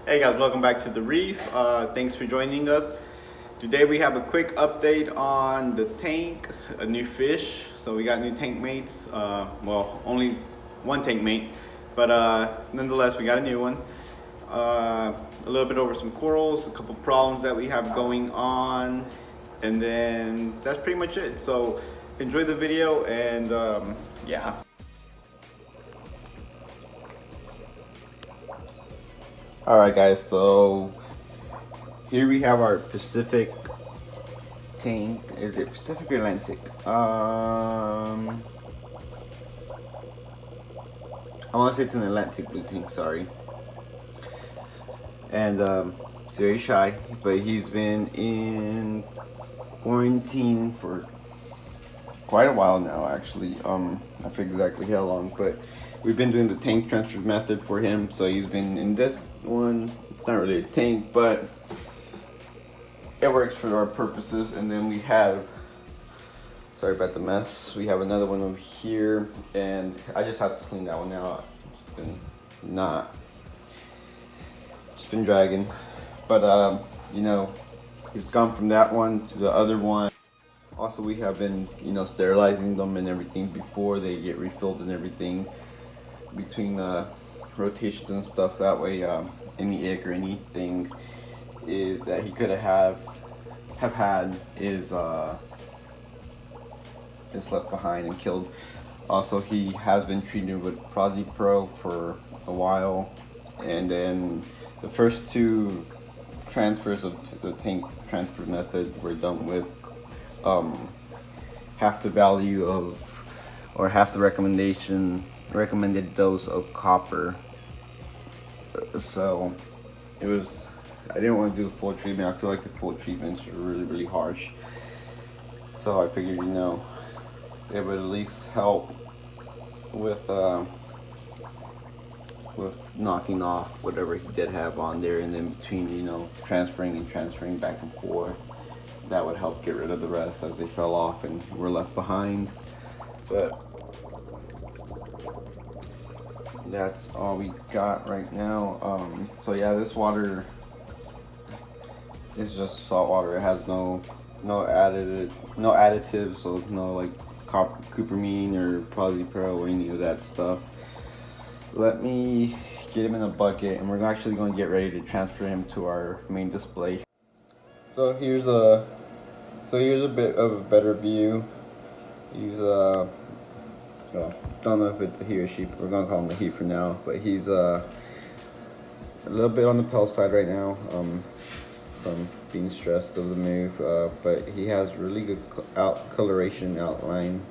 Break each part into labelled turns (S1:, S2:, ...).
S1: Hey guys, welcome back to the Reef. Thanks for joining us. Today we have a quick update on the tank, a new fish. So we got new tank mates. Well, only one tank mate, but nonetheless we got a new one. A little bit over some corals, a couple problems that we have going on, and then that's pretty much it. So enjoy the video and yeah. All right, guys. So here we have our Pacific tank. Is it Pacific or Atlantic? I want to say it's an Atlantic blue tank. Sorry. And he's very shy, but he's been in quarantine for quite a while now. Actually, I forget exactly how long, but we've been doing the tank transfer method for him. So he's been in this one. It's not really a tank, but it works for our purposes. And then we have, sorry about the mess, we have another one over here, and I just have to clean that one out. It's been dragging, but you know, he's gone from that one to the other one. Also, we have been, sterilizing them and everything before they get refilled and everything between rotations and stuff. That way, any ick or anything that he could have had is left behind and killed. Also, he has been treated with Pro for a while, and then the first two transfers of the tank transfer method were done with half the value of, or half the recommended dose of copper. So it was, I didn't want to do the full treatment. I feel like the full treatments are really harsh. So I figured, it would at least help with knocking off whatever he did have on there, and then between, transferring back and forth, that would help get rid of the rest as they fell off and were left behind. But that's all we got right now. So yeah, this water is just salt water. It has no additives, so no like copramine or Pro or any of that stuff. Let me get him in a bucket, and we're actually going to get ready to transfer him to our main display. So here's a bit of a better view. He's don't know if it's a he or she, but we're gonna call him a he for now. But he's a little bit on the pale side right now, from being stressed of the move. But he has really good coloration outline.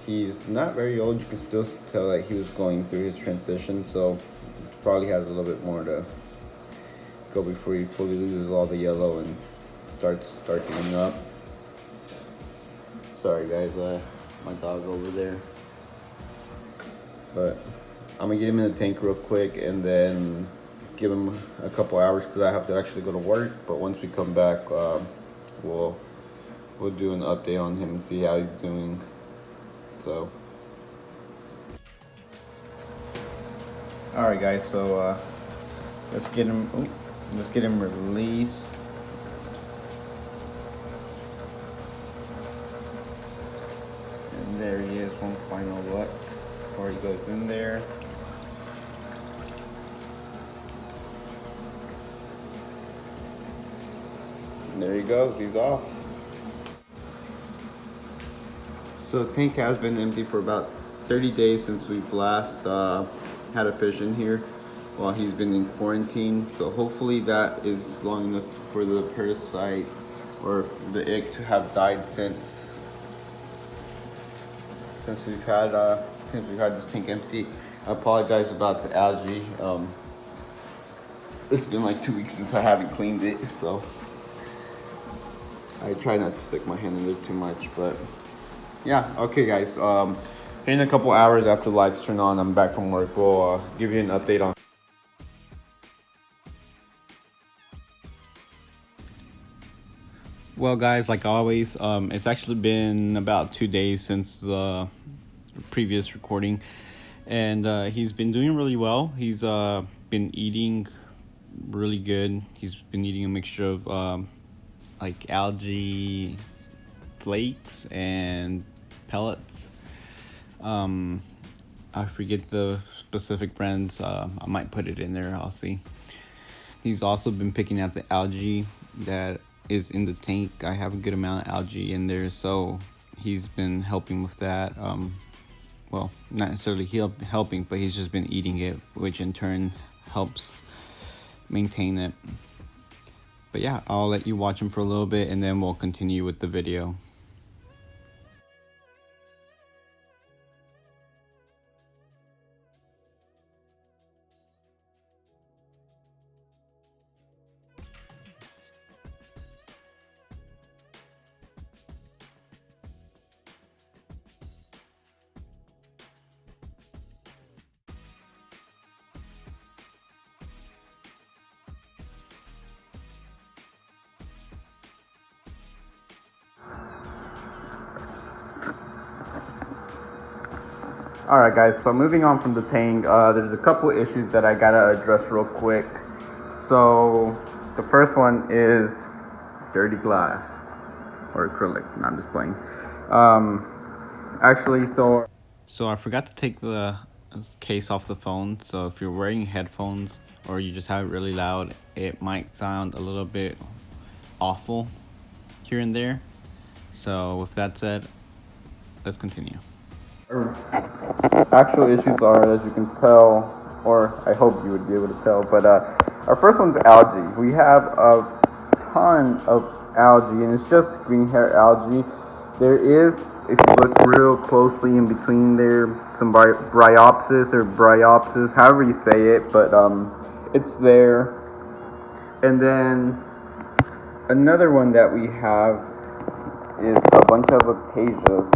S1: He's not very old. You can still tell that he was going through his transition, so he probably has a little bit more to go before he fully loses all the yellow and start getting up. Sorry guys, my dog over there. But I'm gonna get him in the tank real quick and then give him a couple hours because I have to actually go to work. But once we come back, we'll do an update on him and see how he's doing. So, all right guys, so let's get him released. And there he is, one final look before he goes in there. And there he goes, he's off. So the tank has been empty for about 30 days since we've last had a fish in here while he's been in quarantine. So hopefully that is long enough for the parasite or the ick to have died since we've had this tank empty. I apologize about the algae. It's been like 2 weeks since I haven't cleaned it, so I try not to stick my hand in there too much. But yeah, okay guys, in a couple hours after the lights turn on, I'm back from work. We'll give you an update on. Well guys, like always, it's actually been about 2 days since the previous recording, and he's been doing really well. He's been eating really good. He's been eating a mixture of like algae flakes and pellets. I forget the specific brands. I might put it in there. I'll see. He's also been picking out the algae that is in the tank. I have a good amount of algae in there, so he's been helping with that. Well, not necessarily helping, but he's just been eating it, which in turn helps maintain it. But yeah, I'll let you watch him for a little bit and then we'll continue with the video. Alright guys, so moving on from the Tang, there's a couple issues that I gotta address real quick. So the first one is dirty glass or acrylic. No, I'm just playing. So I forgot to take the case off the phone. So if you're wearing headphones or you just have it really loud, it might sound a little bit awful here and there. So with that said, let's continue. Actual issues are, as you can tell, or I hope you would be able to tell, but our first one's algae. We have a ton of algae, and it's just green hair algae. There is, if you look real closely in between there, some bryopsis, however you say it, but it's there. And then another one that we have is a bunch of aptasias.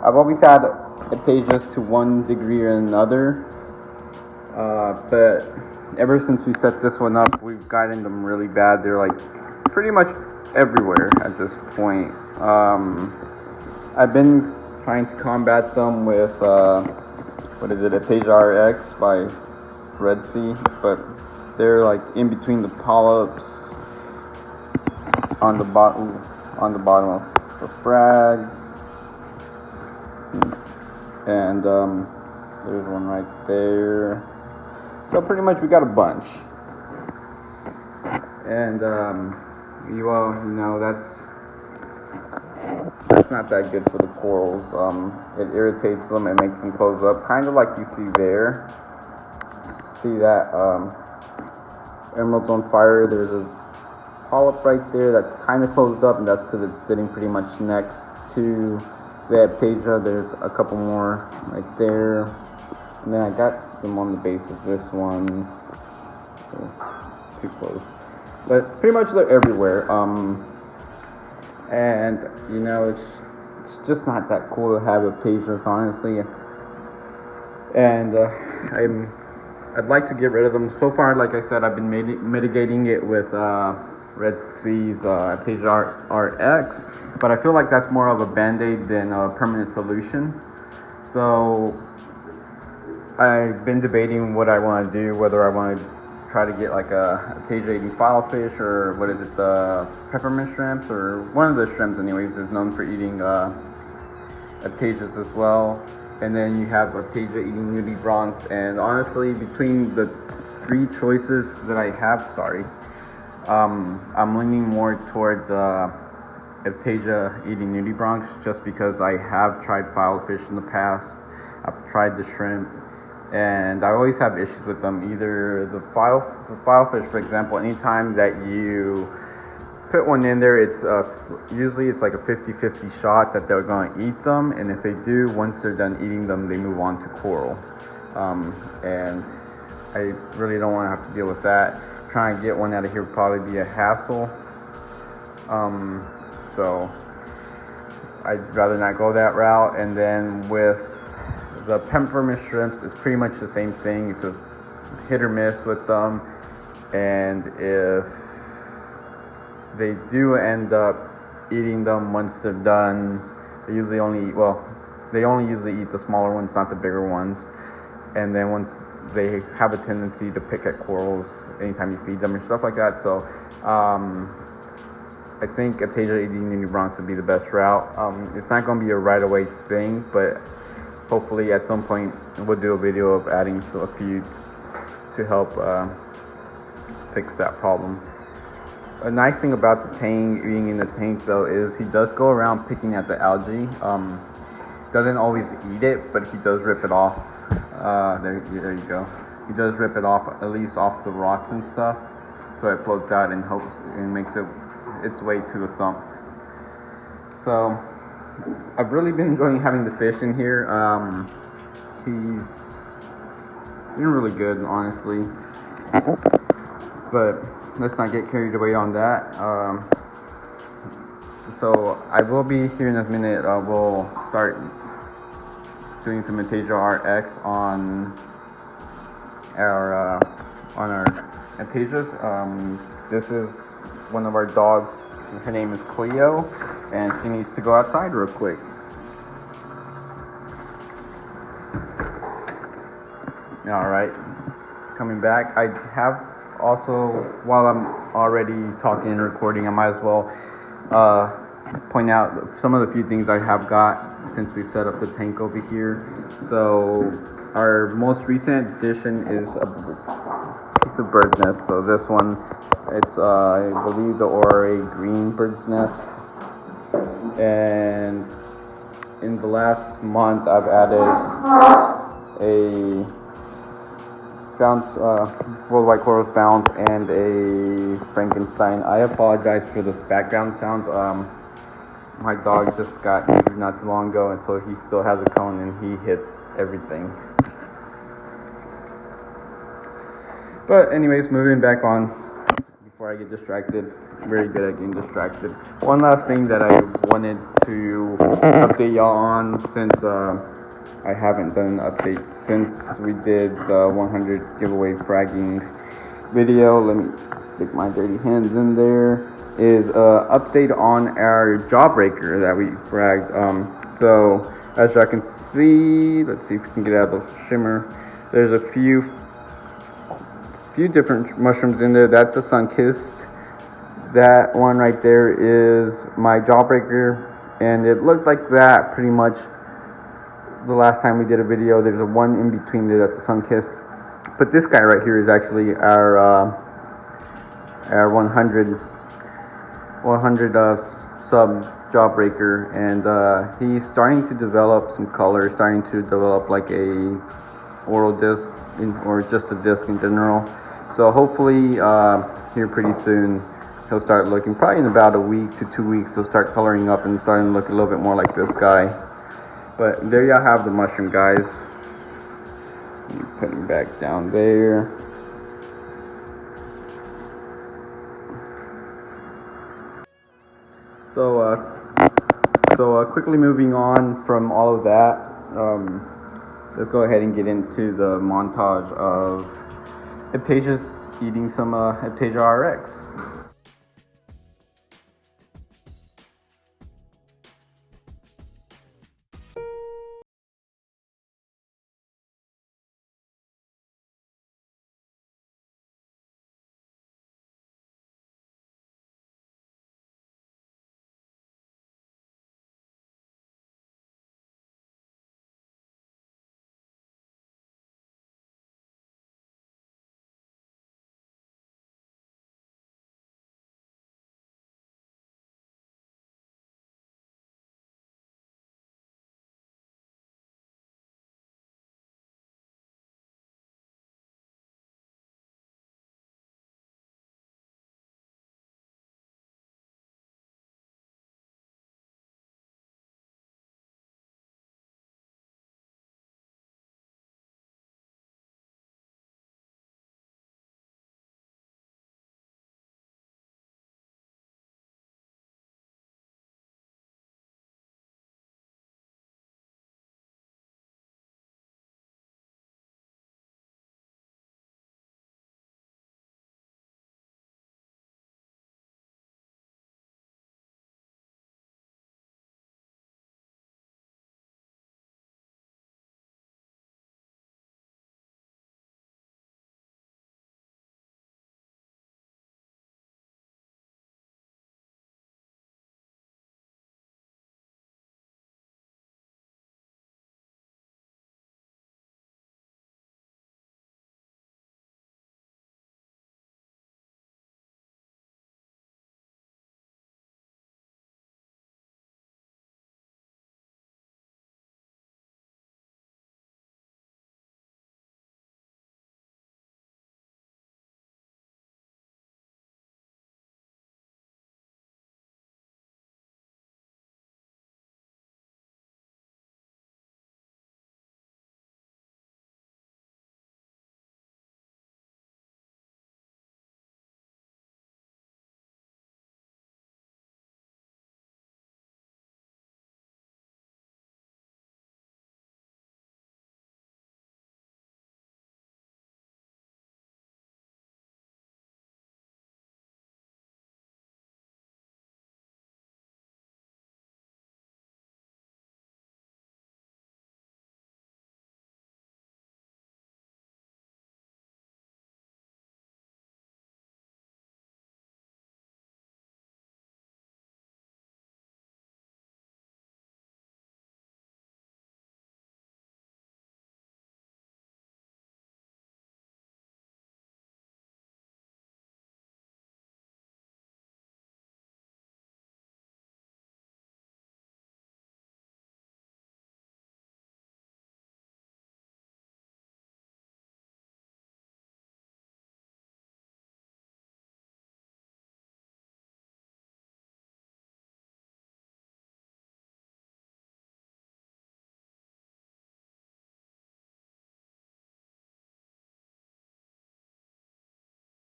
S1: I've always had aptasias to one degree or another, but ever since we set this one up, we've gotten them really bad. They're like pretty much everywhere at this point. I've been trying to combat them with Aptasia RX by Red Sea, but they're like in between the polyps on the bottom of the frags. And there's one right there. So pretty much we got a bunch. And that's not that good for the corals. It irritates them, it makes them close up, kind of like you see there. See that emerald's on fire. There's a polyp right there that's kind of closed up, and that's because it's sitting pretty much next to the aptasia. There's a couple more right there, and then I got some on the base of this one. Too close, but pretty much they're everywhere. And it's just not that cool to have aptasias, honestly. And I'd like to get rid of them. So far, like I said, I've been mitigating it with Red Sea's Aptasia RX, but I feel like that's more of a band-aid than a permanent solution. So I've been debating what I want to do, whether I want to try to get like a Aptasia eating filefish, or the peppermint shrimps, or one of the shrimps anyways is known for eating Aptasias as well. And then you have Aptasia eating nudibranchs, and honestly, between the three choices that I have, I'm leaning more towards Aptasia eating nudibranchs, just because I have tried filefish in the past. I've tried the shrimp, and I always have issues with them. Either the filefish, for example, anytime that you put one in there, it's usually it's like a 50-50 shot that they're going to eat them, and if they do, once they're done eating them, they move on to coral. And I really don't want to have to deal with that. Trying to get one out of here would probably be a hassle. So I'd rather not go that route. And then with the peppermint shrimps, it's pretty much the same thing. It's a hit or miss with them, and if they do end up eating them once they're done, they usually only usually eat the smaller ones, not the bigger ones. And then once they have a tendency to pick at corals anytime you feed them or stuff like that. So I think Aptasia eating the nubronx would be the best route. It's not going to be a right away thing, but hopefully at some point we'll do a video of adding a few to help fix that problem. A nice thing about the Tang being in the tank though is he does go around picking at the algae. Doesn't always eat it, but he does rip it off. There you go. He does rip it off, at least off the rocks and stuff, so it floats out and helps and makes its way to the sump. So I've really been enjoying having the fish in here. He's been really good, honestly. But let's not get carried away on that. So I will be here in a minute. We'll start doing some Aptasia RX on our Aptasias. This is one of our dogs. Her name is Cleo, and she needs to go outside real quick. All right, coming back. I have also, while I'm already talking and recording, I might as well point out some of the few things I have got since we've set up the tank over here. So our most recent addition is a piece of bird nest. So this one, it's I believe the Ora green bird's nest. And in the last month, I've added a worldwide corals bounce and a Frankenstein. I apologize for this background sound. My dog just got injured not too long ago, and so he still has a cone and he hits everything. But anyways, moving back on before I get distracted. Very good at getting distracted. One last thing that I wanted to update y'all on, since I haven't done an update since we did the 100 giveaway fragging video. Let me stick my dirty hands in there. Is update on our jawbreaker that we fragged. So as y'all can see, let's see if we can get out of the shimmer. There's a few different mushrooms in there. That's a sun-kissed. That one right there is my jawbreaker, and it looked like that pretty much the last time we did a video. There's a one in between there that's a sun-kissed, but this guy right here is actually our 100 sub jawbreaker, and he's starting to develop some color, starting to develop like a oral disc or just a disc in general. So hopefully here pretty soon he'll start looking, probably in about a week to 2 weeks, he'll start coloring up and starting to look a little bit more like this guy. But there y'all have the mushroom, guys. Let me put him back down there. So quickly moving on from all of that, let's go ahead and get into the montage of Aptasia's eating some Aptasia RX.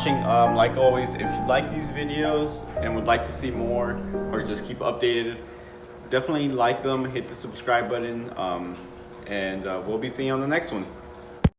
S1: Like always, if you like these videos and would like to see more or just keep updated, definitely like them, hit the subscribe button, and we'll be seeing you on the next one.